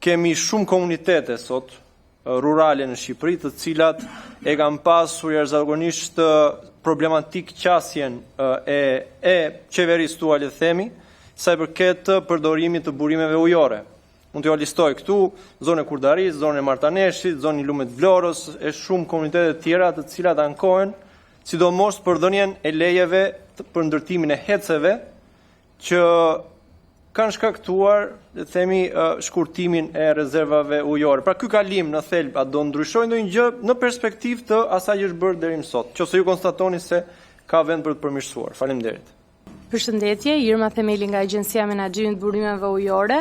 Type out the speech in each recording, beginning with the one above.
kemi shumë komunitete sot rurale në Shqipëri, të cilat e kanë pasur jashtëzakonisht problematik qasjen e qeverisë tuaj, le të themi, sa i përket përdorimit të burimeve ujore. Mund t'ju listoj këtu zonën e Kurdarisë, zonën e Martaneshit, zonën e Lumit Vlorës, e shumë komunitete të tjera të cilat ankohen, sidomos për dhënien e lejeve për ndërtimin e heceve që kanë shkaktuar, le të themi, shkurtimin e rezervave ujore. Pra ky kalim në thelb a do ndryshojë ndonjë gjë në perspektivë të asaj që është bërë deri më sot, nëse ju konstatoni se ka vend për të përmirësuar. Faleminderit. Përshëndetje, Irma Themeli nga Agjencia e Menaxhimit të Burimeve Ujore,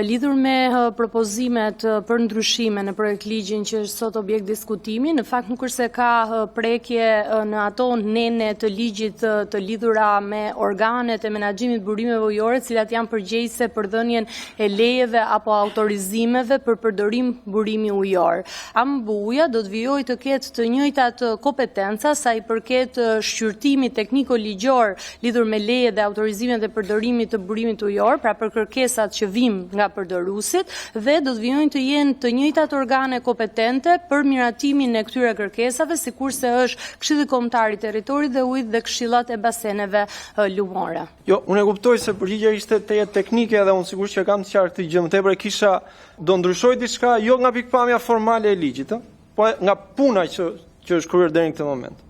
lidhur me propozimet për ndryshime në projekt ligjin që është sot objekt diskutimi, në fakt nuk është se ka prekje në ato nene të ligjit të lidhura me organet e menaxhimit të burimeve ujore, të cilat janë përgjegjëse për dhënien e lejeve apo autorizimeve për përdorim burimi ujor. AMBU-ja do të vijojë të ketë të njëjtat kompetenca sa i përket shqyrtimit tekniko-ligjor lidhur me leje dhe autorizimet e përdorimit të burimit ujor, pra për kërkesat që vijnë nga përdoruesit, dhe do të vijojnë të jenë të njëjtat organe kompetente për miratimin e këtyre kërkesave, sikurse është Këshilli Kombëtar i Territorit dhe Ujit dhe këshillat e baseneve lumore. Jo, unë e kuptoj se përgjigjja ishte te teknike dhe unë sigurisht që kam të qartë këtë gjë, më tepër kisha do ndryshoj diçka jo nga pikpamja formale e ligjit, po nga puna që është kryer deri në këtë moment.